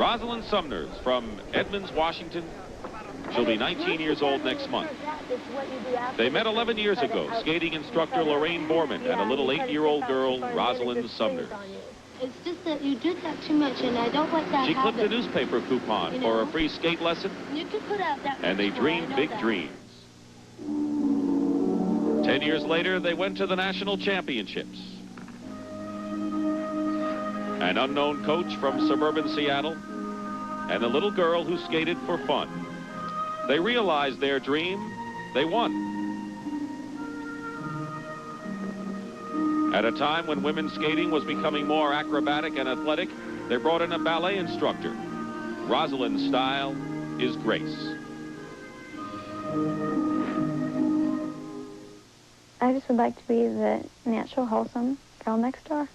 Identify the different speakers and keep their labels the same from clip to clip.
Speaker 1: Rosalynn Sumners from Edmonds, Washington. She'll be 19 years old next month. They met 11 years ago, skating instructor Lorraine Borman and a little 8-year-old girl, Rosalynn Sumners.
Speaker 2: It's just that you drink that too much, and I don't like that
Speaker 1: She clipped a
Speaker 2: habit.
Speaker 1: newspaper coupon for a free skate lesson,
Speaker 2: You could put out that
Speaker 1: and they
Speaker 2: much more, I
Speaker 1: dreamed
Speaker 2: know
Speaker 1: big
Speaker 2: that.
Speaker 1: dreams. 10 years later, they went to the national championships. An unknown coach from suburban Seattle and a little girl who skated for fun. They realized their dream. They won. At a time when women's skating was becoming more acrobatic and athletic, they brought in a ballet instructor. Rosalynn's style is grace.
Speaker 3: I just would like to be the natural, wholesome girl next door.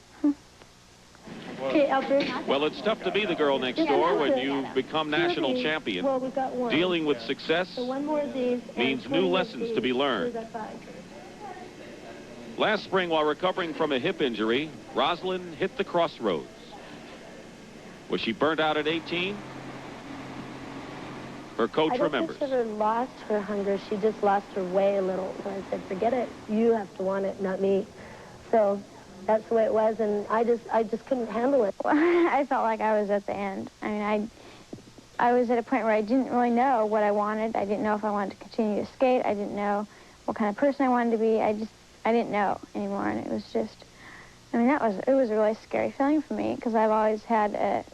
Speaker 3: Okay, Albert.
Speaker 1: Well, it's tough to be the girl next door when you've become national champion.
Speaker 2: Well, we got one.
Speaker 1: Dealing with success
Speaker 2: So one more of these. and
Speaker 1: means
Speaker 2: 20
Speaker 1: new
Speaker 2: of
Speaker 1: lessons
Speaker 2: these.
Speaker 1: to be learned.
Speaker 2: So we got 5.
Speaker 1: Last spring, while recovering from a hip injury, Rosalynn hit the crossroads. Was she burnt out at 18? Her coach
Speaker 2: I don't
Speaker 1: remembers.
Speaker 2: think she ever lost her hunger. She just lost her way a little. So I said, forget it. You have to want it, not me. So that's the way it was, and I just couldn't handle it.
Speaker 3: I felt like I was at the end. I mean, I was at a point where I didn't really know what I wanted. I didn't know if I wanted to continue to skate. I didn't know what kind of person I wanted to be. I didn't know anymore, and it was just, I mean, it was a really scary feeling for me, because I've always had a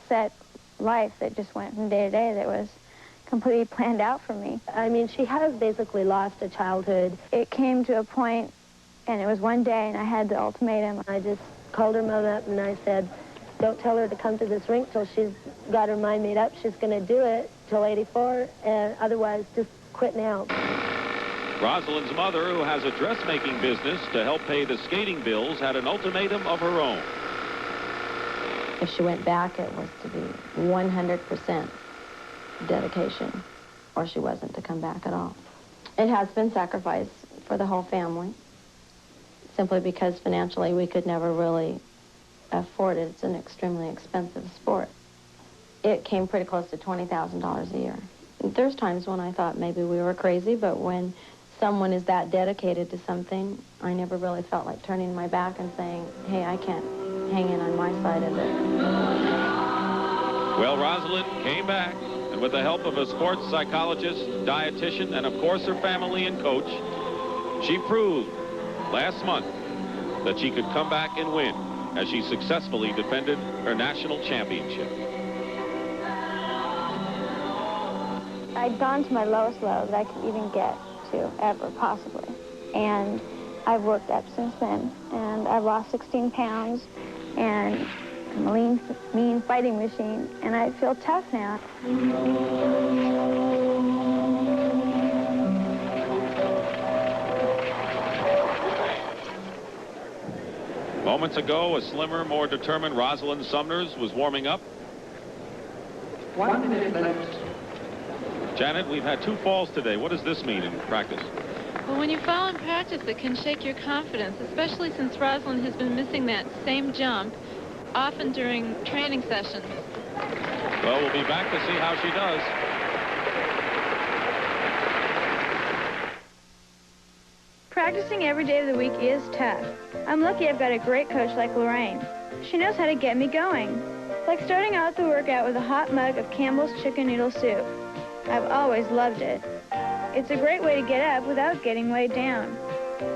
Speaker 3: set life that just went from day to day that was completely planned out for me.
Speaker 2: I mean, she has basically lost a childhood.
Speaker 3: It came to a point, and it was one day, and I had the ultimatum.
Speaker 2: I just called her mom up, and I said, don't tell her to come to this rink till she's got her mind made up. She's going to do it till 84, and otherwise just quit now.
Speaker 1: Rosalynn's mother, who has a dressmaking business to help pay the skating bills, had an ultimatum of her own.
Speaker 4: If she went back, it was to be 100% dedication, or she wasn't to come back at all. It has been sacrifice for the whole family, simply because financially we could never really afford it. It's an extremely expensive sport. It came pretty close to $20,000 a year. There's times when I thought maybe we were crazy, but when someone is that dedicated to something, I never really felt like turning my back and saying, hey, I can't hang in on my side of it.
Speaker 1: Well, Rosalynn came back, and with the help of a sports psychologist, dietitian, and of course her family and coach, she proved last month that she could come back and win as she successfully defended her national championship.
Speaker 3: I'd gone to my lowest low that I could even get to ever, possibly. And I've worked up since then. And I've lost 16 pounds, and I'm a lean, mean fighting machine, and I feel tough now.
Speaker 1: Moments ago, a slimmer, more determined Rosalynn Sumners was warming up.
Speaker 5: 1 minute left.
Speaker 1: Janet, we've had 2 falls today. What does this mean in practice?
Speaker 6: Well, when you fall in practice, it can shake your confidence, especially since Rosalynn has been missing that same jump, often during training sessions.
Speaker 1: Well, we'll be back to see how she does.
Speaker 3: Practicing every day of the week is tough. I'm lucky I've got a great coach like Lorraine. She knows how to get me going. Like starting out the workout with a hot mug of Campbell's chicken noodle soup. I've always loved it. It's a great way to get up without getting weighed down.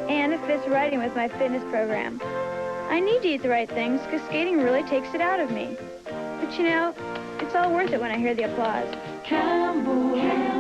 Speaker 3: And it fits right in with my fitness program. I need to eat the right things because skating really takes it out of me. But you know, it's all worth it when I hear the applause.
Speaker 5: Campbell.